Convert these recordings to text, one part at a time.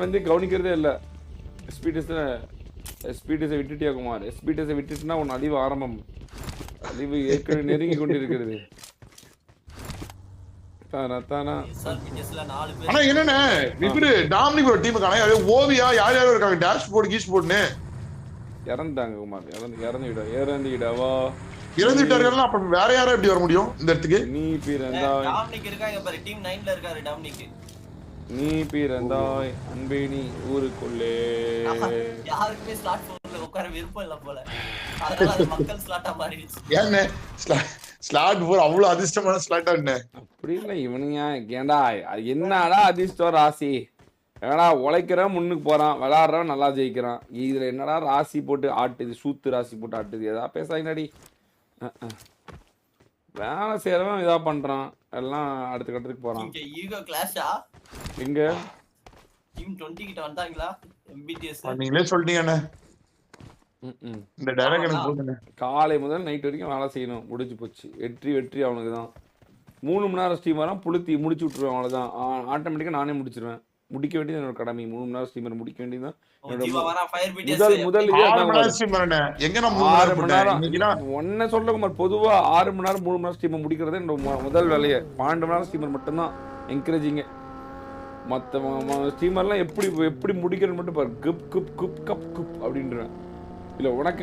வந்து கவனிக்கிறதே இல்ல. SPDS விட்டுட்டியா Kumar? SPDS விட்டுட்டுனா உன் அழிவு ஆரம்பம். அழிவு ஏற்கனவே நெருங்கி கொண்டிருக்கிறது. ஆனா என்னண்ணே இப்படி டாமினிக் ஒரு டீமுக்கான ஓவியா யார் யாரும் இருக்காங்க டேஷ் போர்டு கீஸ் போர்டுன்னு இறந்துட்டாங்க குமார். இறந்துவிடவா இறந்துட்டாருன்னா அப்ப வேற யாரும் எப்படி வர முடியும் இந்த இடத்துக்கு? நீ பிறந்தாய் டாமினிக் இருக்காங்க பாரு, டீம் 9ல இருக்காரு டாமினிக். நீ பிறந்தாய் அன்பே நீ ஊருக்குள்ளே. யாருக்குமே ஸ்லாட் போர்ட்ல உட்கார விருப்பம் இல்ல போல, அதனால மக்கள் ஸ்லாட்டா மாறிடுச்சு. ஏன்னு ஸ்லாட் போர் அவ்வளவு அதிர்ஷ்டமான ஸ்லாட்டா என்ன? அப்படி இல்ல இவனுங்க ஏண்டா என்னடா அதிர்ஷ்டம் ராசி. ஏடா உழைக்கிறவன் முன்னுக்கு போறான், விளையாடுறவன் நல்லா ஜெயிக்கிறான். இதுல என்னடா ராசி போட்டு ஆட்டுது, சூத்து ராசி போட்டு ஆட்டுது. ஏதா பேசாங்கடி. வேலை செய்யறவன் இதா பண்றான், எல்லாம் அடுத்த கட்டத்துக்கு போறான். இங்க ஈகோ கிளாஷா எங்க டீம் 20 கிட்ட வந்தாங்களா? எம்பிடிஎஸ் நீங்களே சொல்லிட்டீங்கண்ணே. இந்த டைரக்ட் எனக்கு போடுங்க. காலை முதல் நைட் வரைக்கும் வேலை செய்யணும், முடிஞ்சு போச்சு. வெற்றி அவனுக்கு தான். 3 மணி நேரம் ஸ்டீமராக புளுத்தி முடிச்சு விட்ருவேன், அவ்வளோதான். ஆட்டோமேட்டிக்காக நானே முடிச்சிருவேன். முடிக்க வேண்டியது என்னோட கடமை. 3 மணி நேரம் ஸ்டீமர் முடிக்க வேண்டியதுதான் முதல் ஒன்ன சொல்ல குமார். பொதுவா 6 மணி நேரம் 3 மணி நேரம் ஸ்டீமர் முடிக்கிறது என்னோட முதல் வேலையை. 12 மணி நேரம் ஸ்டீமர் மட்டும்தான் என்கரேஜிங்க. மற்ற ஸ்டீமர்லாம் எப்படி முடிக்கிறன்னு மட்டும் பாரு. குப் குப் குப் கப் குப் அப்படின்றேன். இல்ல உனக்கு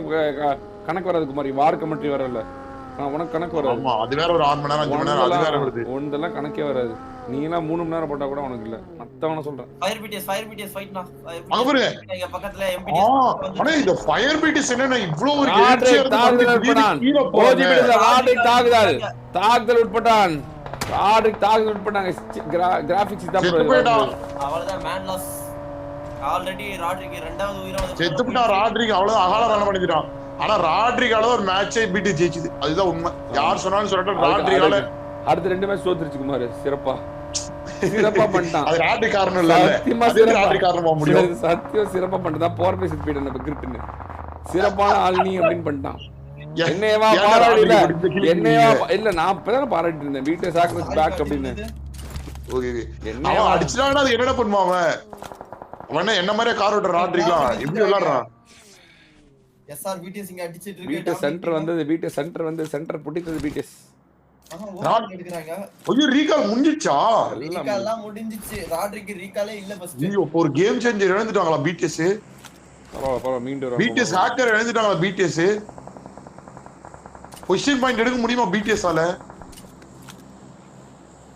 கணக்கு வராது குமார், வார் கமெண்ட்ரி வரல. உனக்கு கணக்கு வராது. அது வேற ஒரு 6 மணி நேரம் 5 மணி நேரம் அது வேற வருது. ஒன்றெல்லாம் கணக்கே வராது. நீலாம் 3 மணி நேரம் போட்டா கூட உனக்கு இல்ல. மத்தவன சொல்றேன். ஃபயர் பிடிஎஸ் ஃபைட்னா அங்க பக்கத்துல எம்பிடிஎஸ். அட இந்த ஃபயர் பிடிஎஸ் என்ன இவ்ளோ ஒரு தாக்குதல் உட்பட்டான். தாக்குதல் உட்பட்டாங்க. கிராபிக்ஸ் தான் அவ்வளவுதான். Man loss. ஆல்ரெடி ராட்ரிக் இரண்டாவது உயிரோட செத்துட்டா. ராட்ரிக் அவ்வளவு அகால ரன் பண்ணிட்டான். ஆனா ராட்ரிகால ஒரு மேட்சே பிடி ஜெயிச்சது, அதுதான் உண்மை. யார் சொன்னாலும் சொல்லட்டும், ராட்ரிகால அடுத்த 2 மேட்ச் தோத்துருச்சு குமார். சிறப்பா பண்ணிட்டான். அது ராட்ரிக் காரணம் இல்ல, அது ராட்ரிக் காரணமா முடியும். சத்தியம் சிறப்பா பண்ணிட்டான். போர் பேசி போயிட்டு நம்ம கிரிட்னு சிறப்பான ஆள் நீ அப்படின்னு பண்ணிட்டான். என்னையவா பாராட்டல, என்னையவா இல்ல, நான் இப்பதான் பாராட்டிட்டு இருந்தேன். வீட்டை சாக்ரிஃபைஸ் பேக் அப்படின்னு. என்னையவா அடிச்சானா அது என்னடா பண்ணுவான் அவன்? அவன என்ன மாதிரியே கார் ஓட்டுற ராட்ரிக்லாம் எப்படி விளையாடுறான்? எஸ்ஆர் பிடிஎஸ் இங்க அடிச்சிட்டு இருக்கு. வீட்டை சென்டர் வந்தது, வீட்டை சென்டர் வந்து சென்டர் புடிச்சது பிடிஎஸ். எடுக்கறாங்க. ஐயோ ரீகால் முடிஞ்சிச்சா? ரீகால்லாம் முடிஞ்சிச்சு. ராட்ரிக் ரீகாலே இல்ல ஃபர்ஸ்ட். ஐயோ ஒரு கேம் சேஞ்சர் இழந்துட்டாங்களா பிடிஎஸ்? பரவ மீண்டும் வர. பிடிஎஸ் ஹேக்கர் இழந்துட்டாங்களா பிடிஎஸ்? பொசிஷன் பாயிண்ட் எடுக்க முடியுமா பிடிஎஸ் ஆல?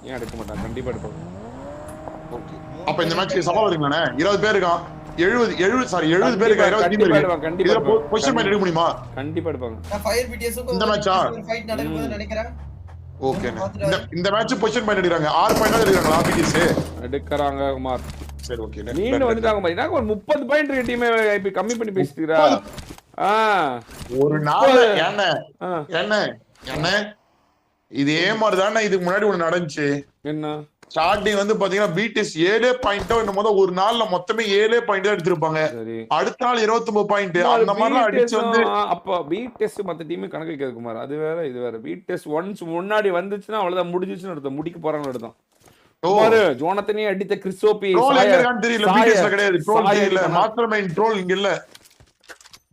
ஏன் எடுக்க மாட்டான்? கண்டிப்பா எடுப்பாங்க. ஓகே, அப்ப இந்த மேட்ச்க்கு சவால் வருங்கண்ணே. 20 பேர் இருக்கான். 70 பேர் இருக்கா? 20 டீம் இருக்கு. கண்டிப்பா பொசிஷன் பாயிண்ட் எடுக்க முடியுமா? கண்டிப்பா எடுப்பாங்க. நான் ஃபயர் பிடிஎஸ்க்கு இந்த மேட்சா ஃபைட் நடக்குதுன்னு நினைக்கிறேன். ஓகே, இந்த மேட்ச் பொசிஷன் பாயிண்ட் எடுக்கறாங்க. 6 பாயிண்ட் எடுக்கறாங்களா பிடிஎஸ்? எடுக்கறாங்க குமார். சரி ஓகே. நீங்க வந்துட்டாங்க பாரு. நான் ஒரு 30 பாயிண்ட் இருக்க டீமே இப்ப கம்மி பண்ணி பேசிட்டீரா? ஒரு நாள் என்ன இதே மாதிரி தானே இதுக்கு முன்னாடி ஒண்ணு நடந்துச்சு. என்ன ஸ்டார்டிங் வந்து பாத்தீங்கன்னா பிடிஎஸ் 7 பாயிண்டோ என்னமோ ஒரு நாள்ல மொத்தமே 7 பாயிண்ட் எடுத்திருப்பாங்க. அடுத்த நாள் 29 பாயிண்ட் அந்த மாதிரி அடிச்சு வந்து. அப்ப பிடிஎஸ் மத்த டீம் கணக்கு வைக்கிறது குமார். அது வேற இது வேற. பிடிஎஸ் ஒன்ஸ் முன்னாடி வந்துச்சுன்னா அவ்வளவுதான், முடிஞ்சிச்சுன்னு அர்த்தம். முடிக்க போறாங்கன்னு அர்த்தம். குமார் ஜோனத்தனே அடித்த கிறிஸ்டோபி தெரியல. பிடிஎஸ்ல கிடையாது. ட்ரோல் இல்ல, மாஸ்டர் மைண்ட் ட்ரோல் இங்க இல்ல.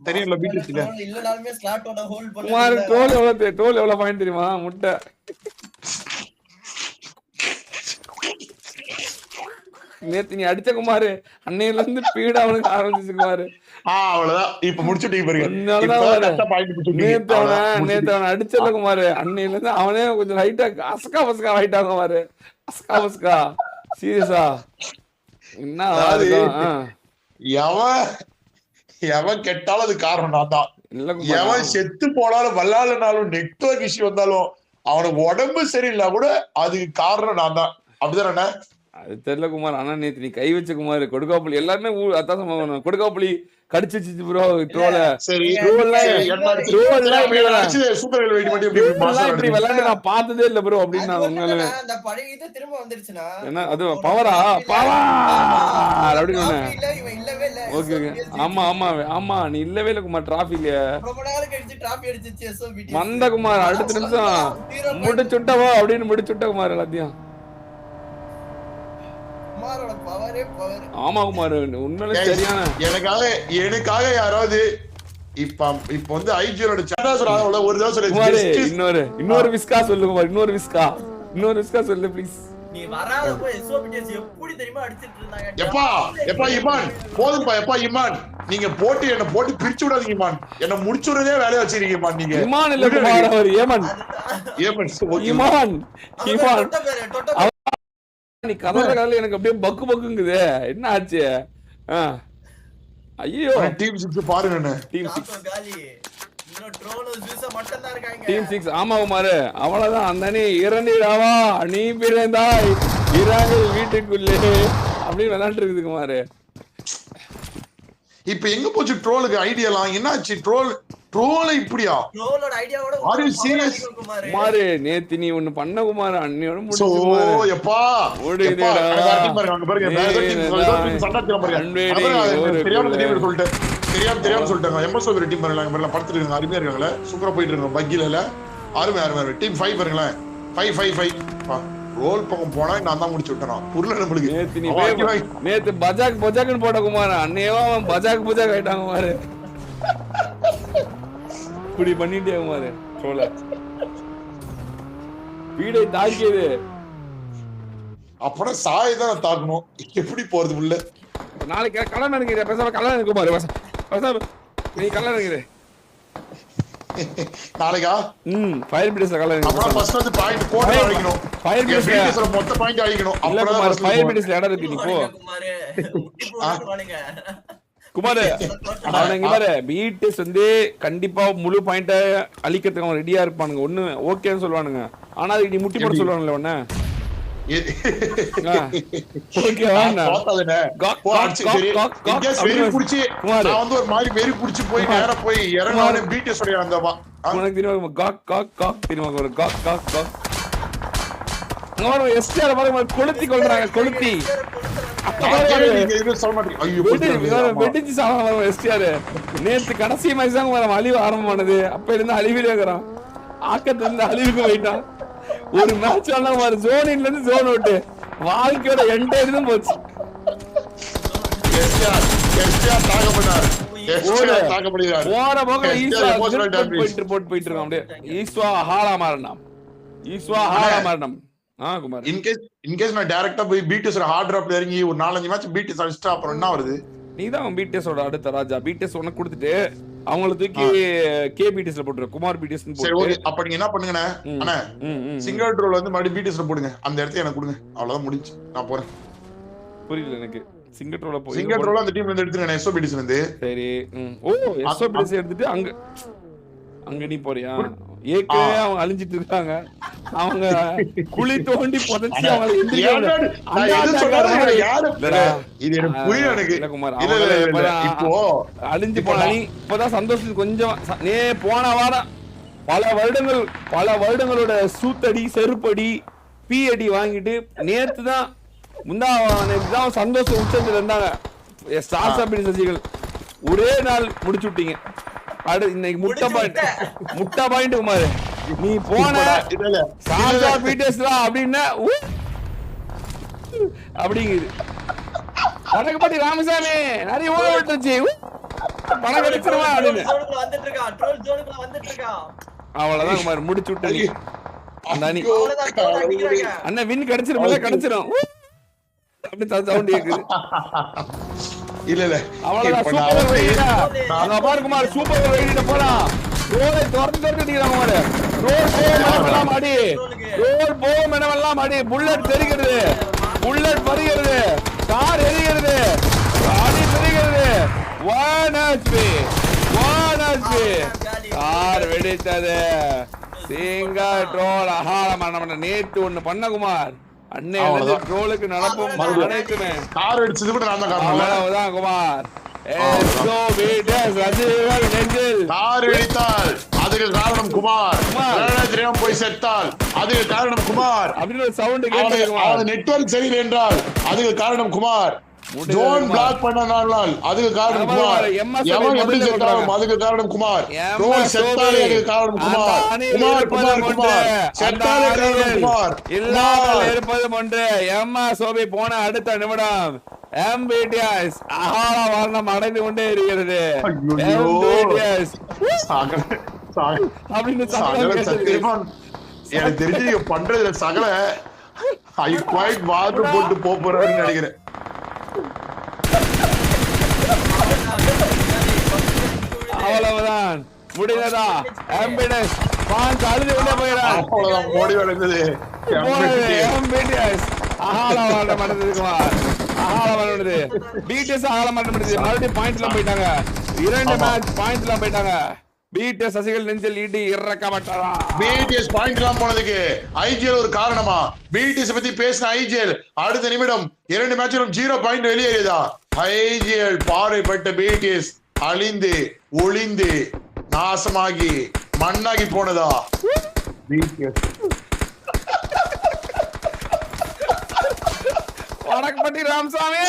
தெரியல பிடிஎஸ் இல்ல. இல்லனாலுமே ஸ்லாட்டோட ஹோல்ட் பண்ணி குமார் ட்ரோல் எவ்வளவு பாயிண்ட் தெரியுமா? முட்டை நேத்து நீ அடிச்ச குமாரு. அன்னையில இருந்து பீட அவனுக்கு ஆரம்பிச்சு குமாரு. அவ்வளவுதான். இப்ப முடிச்சுட்டீங்க பாருங்க. நேத்து அவனை அடிச்சல குமாரு. அன்னையில இருந்து அவனே கொஞ்சம் லைட்டா அஸ்கா ஆயிட்டா குமாரு. அஸ்கா சீரியஸா என்ன எவன் கெட்டாலும் அது காரணம் நான் தான். எவன் செத்து போனாலும் வல்லாலனாலும் நெட்வொர்க் இஷ்யூ வந்தாலும் அவனுக்கு உடம்பு சரியில்லை கூட அதுக்கு காரணம் நான் தான். அப்படிதானே? அது தெரியல குமார். ஆனா நேத்து நீ கை வச்ச குமார். கொடுக்காப்புளி எல்லாருமே அதான் சம்பவம். கொடுக்காப்புளி கடிச்சிச்சு ப்ரோ ட்ரோல. சரி நான் பார்த்ததே இல்ல ப்ரோ அப்படின்னு. அந்த பழைய இது திரும்ப வந்துருச்சுனா என்ன அது பவரா பவர் அப்படின்னு. Okay okay. ஆமா நீ இல்லவே இல்ல குமார். டிராஃபிக்ல ரொம்ப நேரம் கழிச்சு டிராஃபி அடிச்சிச்சு எஸ்ஓபிடி வந்த குமார். அடுத்த நிமிஷம் முடிச்சுட்டவோ அப்படின்னு முடிச்சுட்ட குமார் எல்லாத்தையும். குமாரோட பவரே பவர். ஆமா குமார் உண்மையிலே சரியான. எனக்காக யாராவது இப்ப வந்து ஐஜியோட சாடாசுரால ஒரு தடவை சொல்லு. இன்னொரு விஸ்கா சொல்லு குமார். இன்னொரு விஸ்கா சொல்லு ப்ளீஸ். நீ வராத போய் எஸ்ஓபிடிஎஸ் எப்படி தெரியுமா அடிச்சிட்டு இருந்தாங்க. எப்பா இமான் போதும்பா. எப்பா இமான் நீங்க என்ன போட்டு பிரிச்சு விடாதீங்க இமான். என்ன முடிச்சுறதே வேலைய வச்சிருக்கீங்க இமான். நீங்க இமான் இல்ல குமார் அவர் ஏமன். இமான் நீ கதல எனக்கு அப்படியே பக்குங்குது. என்ன ஆச்சு? ஐயோ டீம் 6 பாருங்க. டீம் 6 காலி. இன்னும் ட்ரோலர்ஸ் வீச மட்டும் தான் இருக்காங்க. டீம் 6 ஆமா குமார் அவ்வளவுதான். அந்த நீ இறந்திடாவா நீ பிறந்தாய் இராங்கள் வீட்டுக்குள்ளே அப்படி விளையாண்டு இருக்குது குமார். இப்ப எங்க போச்சு ட்ரோலுக்கு ஐடியாலாம்? என்னாச்சு ட்ரோல் இப்படியா? ட்ரோலோட ஐடியாவோட ஆர் யூ சீரியஸ் குமார்? நேத்து நீ ஒன்னு பண்ண குமார். அன்னியோட முடிஞ்சு குமார். ஓ எப்பா ஓடுடா அங்க பாருங்க. சண்டாத்தில பாருங்க. தெரியாம சொல்லிட்டாங்க. எம்எஸ் ஒரு டீம் பாருங்க. அங்க படுத்துட்டு இருக்காங்க. அருமையா இருக்காங்களே. சூப்பரா போயிட்டு இருக்காங்க. பக்கில அருமை டீம் 5 பாருங்களே. 5 ரோல் பக்கம் போனா நான் தான் முடிச்சு விட்டேன். புரியல நம்மளுக்கு. நேத்து பஜாக்னு போட்ட குமார். அன்னையோ பஜாக் ஆயிட்டாங்க குமார். இப்படி பண்ணிட்டே குமார் ரோல வீடை தாக்கியது. அப்புறம் சாய் தான் தாக்கணும். எப்படி போறது உள்ள? நாளைக்கு கல்யாணம் நினைக்கிறேன். பேசாம கல்யாணம் குமார். நீ கல்யாணம் நினைக்கிறே நாளைக்கா? ஃபயர் பிடிஸ்ல கல்யாணம். அப்புறம் ஃபர்ஸ்ட் வந்து பாயிண்ட் போட்டு அடிக்கணும். ஃபயர் பிடிஸ்ல மொத்த பாயிண்ட் அடிக்கணும். அப்புறம் ஃபயர் பிடிஸ்ல இடம் இருக்கு. நீ போ குமார். அவனுங்க பாரு பிடிஎஸ் வந்து கண்டிப்பா முழு பாயிண்ட அழிக்கிறதுக்கு அவன் ரெடியா இருப்பானுங்க. ஒண்ணு ஓகேன்னு சொல்லுவானுங்க. ஆனா அதுக்கு நீ முட்டி போட சொல்லுவானுங்களே ஒண்ணு. கொளுத்தி கொள்றாங்க. கொளுத்தி நேத்து கடைசி மேட்ச் தான் அழிவு ஆரம்பமானது. அப்ப இருந்து அழிவிலே இருக்கிறான். ஆக்கத்துல இருந்து அழிவுக்கு போயிட்டான். ஒரு மேட்ச் ஆனா ஜோனின்ல இருந்து ஜோன் விட்டு வாழ்க்கையோட என்டையர் தான் போச்சு. போற போக போயிட்டு இருக்கான். அப்படியே ஈஸ்வா ஹாலா மாறணும். குமார் இன்கேஸ் நான் டைரக்டா போய் பிடிஎஸ் ஹார்ட் டிராப்ல இறங்கி ஒரு 4-5 மேட்ச் பிடிஎஸ் அடிச்சிட்டா அப்புறம் என்ன வருது? நீதான் பிடிஎஸோட அடுத்த ராஜா. பிடிஎஸ் உனக்கு கொடுத்துட்டு அவங்கள தூக்கி கே பிடிஎஸ்ல போட்டுரு. குமார் பிடிஎஸ் போட்டு. அப்ப நீங்க என்ன பண்ணுங்கண்ணே? அண்ணா சிங்கிள் ட்ரோல் வந்து மறுபடியும் பிடிஎஸ்ல போடுங்க. அந்த இடத்த எனக்கு கொடுங்க. அவ்வளவுதான் முடிஞ்சு. நான் போறேன். புரியல எனக்கு. சிங்கிள் ட்ரோல் அந்த டீம்ல இருந்து எடுத்துங்க. எஸ்ஓ பிடிஎஸ் வந்து சரி. ஓ எஸ்ஓ பிடிஎஸ் எடுத்துட்டு அங்க நீ போறியா? ஏற்கனவே அவங்க அழிஞ்சிட்டு இருக்காங்க. அவங்க குழி தோண்டி புதைச்சி அவங்க அழிஞ்சு போன இப்பதான் சந்தோஷம் கொஞ்சம். போன வாரம் பல வருடங்களோட சூத்தடி செருப்படி பீ வாங்கிட்டு நேத்து தான் சந்தோஷம் உச்சத்துல இருந்தாங்க. சசிகள் ஒரே நாள் முடிச்சு விட்டீங்க. இன்னைக்கு முட்டை பாயிண்ட் குமார். நீ போன அப்படிங்குது. வடக்குப்பட்டி ராமசாமி நிறைய ஊழ விட்டுருச்சு. பணம் கிடைச்சிருமா அப்படின்னு அவ்வளவுதான் குமார் முடிச்சு விட்டு. அந்த அணி அண்ணன் வின் கிடைச்சிரும். அப்படி சவுண்ட் கேக்குது. இல்ல அவ்வளவுதான். சூப்பர் வெயிடா அங்க பாரு குமார். சூப்பர் வெயிட போலாம். ரோலை திறந்து அடிக்கிறாங்க குமார். ரோல் போம் இடமெல்லாம் அடி. புல்லட் தெரிகிறது. புல்லட் பறிகிறது. கார் எரிகிறது. அடி தெரிகிறது. 1 HP கார் வெடித்தது. சிங்கா ட்ரோல் அகால நேத்து ஒண்ணு பண்ண குமார். அன்னைக்கு ட்ரோலுக்கு நடப்பும் அனைத்துமே கார் அடிச்சது கூட நான் தான் காரணம். அவ்வளவுதான் குமார். கார் வெடித்தால் அதுக்கு காரணம் குமார். தெரியாம போய் செத்தால் அதுக்கு காரணம் குமார். அப்படின்னு ஒரு சவுண்ட் கேட்குது. நெட்வொர்க் சரியில்லை என்றால் அதுக்கு காரணம் குமார். ஜோன் பிளாக் பண்ணனால அதுக்கு காரணம் குமார். எவன் எப்படி செத்தாலும் அதுக்கு காரணம் குமார். ரோல் செத்தாலே அதுக்கு காரணம் குமார். குமார் குமார் குமார் செத்தாலே காரணம் குமார். இல்லாமல் இருப்பது ஒன்று. எம்மா சோபி போன அடுத்த நிமிடம் எம்பிடிஎஸ் அகால மரணம் அடைந்து கொண்டே இருக்கிறது. அப்படின்னு எனக்கு தெரிஞ்சு நீங்க பண்றதுல சகல வாக்கு போட்டு போறாருன்னு நினைக்கிறேன். அவ்வளவுதான் முடிந்ததா? எம்பிடிஎஸ் பாஞ்சு அழுது கொண்டே போயிடான். அவ்வளவுதான் முடிவு அடைந்தது. எம்பிடிஎஸ் அகால மரணம் அடைந்ததுக்குமா? அகால பிடிஎஸ் அகால மரணம் அடைந்தது. மறுபடியும் பாயிண்ட்ல போயிட்டாங்க. 2 மேட்ச் பாயிண்ட்ல போயிட்டாங்க. பிடிஎஸ் சசிகள் நெஞ்சில் இடி இறக்கப்பட்டதா? பிடிஎஸ் பாயிண்ட் எல்லாம் போனதுக்கு ஐஜிஎல் ஒரு காரணமா? பிடிஎஸ் பத்தி பேசின ஐஜிஎல் அடுத்த நிமிடம் 2 மேட்சிலும் 0 பாயிண்ட் வெளியேறியதா? ஐஜிஎல் பார்வைப்பட்ட பிடிஎஸ் அழிந்து ஒளிந்து நாசமாகி மண்ணாகி போனதா? பிடிஎஸ் வடக்குப்பட்டி ராமசாமி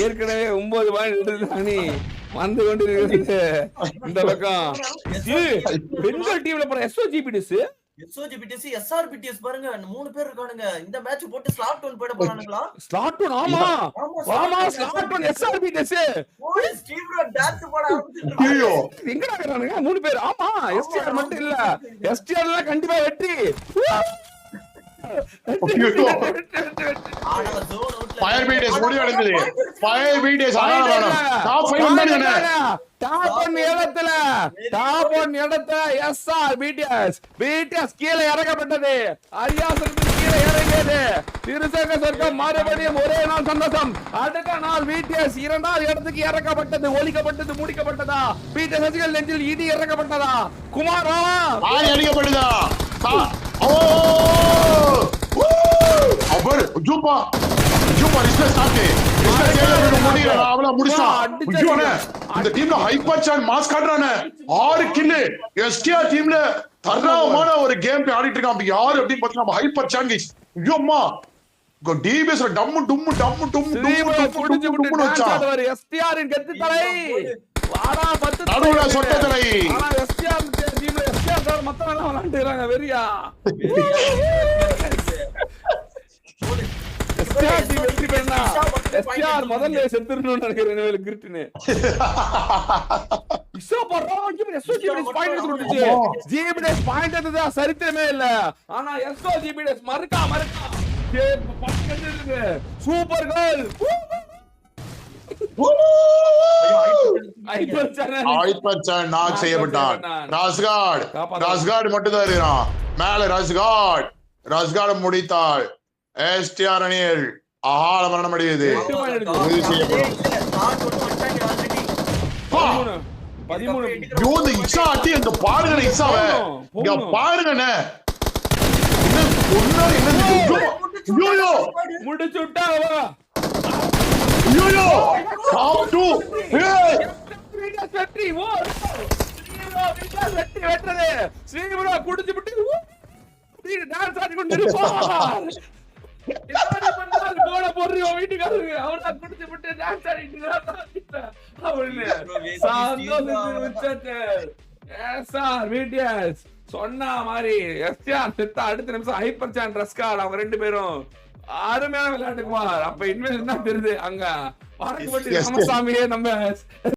ஏற்கனவே 9 பாயிண்ட் அணி வந்து கொண்டிருக்கிறது. இந்த பக்கம் பெண்கள் டீம்ல போற எஸ்ஓஜிபிடிஎஸ் எஸ்ஆர்பிடிஎஸ் பாருங்க 3 பேர் இருக்கானுங்க. இந்த மேட்ச் போட்டு ஸ்லாட் 1 போட போறானுங்களா? ஸ்லாட் 1 ஆமா ஸ்லாட் 1 எஸ்ஆர்பிடிஎஸ் ஸ்டீவ் ரோ டான்ஸ் போட ஆரம்பிச்சிட்டாங்க. எங்கடா இருக்கானுங்க 3 பேர்? ஆமா எஸ்டிஆர் மட்டும் இல்ல, எஸ்டிஆர்ல கண்டிப்பா வெற்றி. ஃபயர் பிடிஎஸ் முடிவு அடைந்தது. ஃபயர் பிடிஎஸ் டாப் 5 வந்தானே. டாப் 1 இடத்துல எஸ்ஆர் பிடிஎஸ் கீழே இறக்கப்பட்டது. அரியாசனத்தில் கீழே இறங்கியது. திருசங்க சொர்க்கம் மறுபடியும் ஒரே நாள் சந்தோஷம். அடுத்த நாள் பிடிஎஸ் 2வது இடத்துக்கு இறக்கப்பட்டது. ஒலிக்கப்பட்டது, முடிக்கப்பட்டதா? பிடிஎஸ் சசிகள் நெஞ்சில் இடி இறக்கப்பட்டதா? குமார் அடிக்கப்பட்டதா? அவர் ஜூப்பா ரிஸ்டர் ஸ்டார்ட் இந்த டீம்ல ஹைப்பர் சான் மாஸ் காட்றானே. 6 கில் எஸ்டிஆர் டீம்ல தரமான ஒரு கேம் ஆடிட்டு இருக்கான். யாரு அப்படின்னு பார்த்தா நம்ம ஹைப்பர் சான் கைஸ். ஐயோம்மா டிபிஎஸ் டம்மு டும்மு டம்மு டும்மு டும்மு வச்சான். எஸ்டிஆர் இன் கெத்து தலை வாடா 10 நடுவுல சொட்ட தலை. ஆனா எஸ்டிஆர் டீம்ல எஸ்டிஆர் சார் மொத்தம் எல்லாம் விளையாண்டுறாங்க வெறியா. எஸ்டிஆர் டீம் வெற்றி பெறனா எஸ்டிஆர் முதல்ல செத்துறணும்னு நினைக்கிறேன். கிரிட்டினே இசா பரவாங்க எஸ்ஓஜிபிடிஎஸ் பாயிண்ட் கொடுத்துச்சு. ஜிபிடிஎஸ் பாயிண்ட் எடுத்ததா சரித்திரமே இல்ல. ஆனா எஸ்ஓஜிபிடிஎஸ் மறுக்கா சூப்பர் கோல். ஹைப்பர் சான் நாக் செய்யப்பட்டான். ராஸ்கார்ட் மட்டும் தான் இருக்கிறான் மேல. ராஸ்கார்ட் முடித்தாள். எஸ்டிஆர் அணியில் அகால மரணம் அடையுது. சொன்ன மாதிரி அடுத்த நிமிஷம் ஹைப்பர் சான் ரஸ்கார்ட் அவங்க 2 பேரும் அருமையான விளையாட்டுக்குமார். அப்ப இன்வெஸ்ட் தான் தெரியுது அங்க வடக்குப்பட்டி ராமசாமியே நம்ம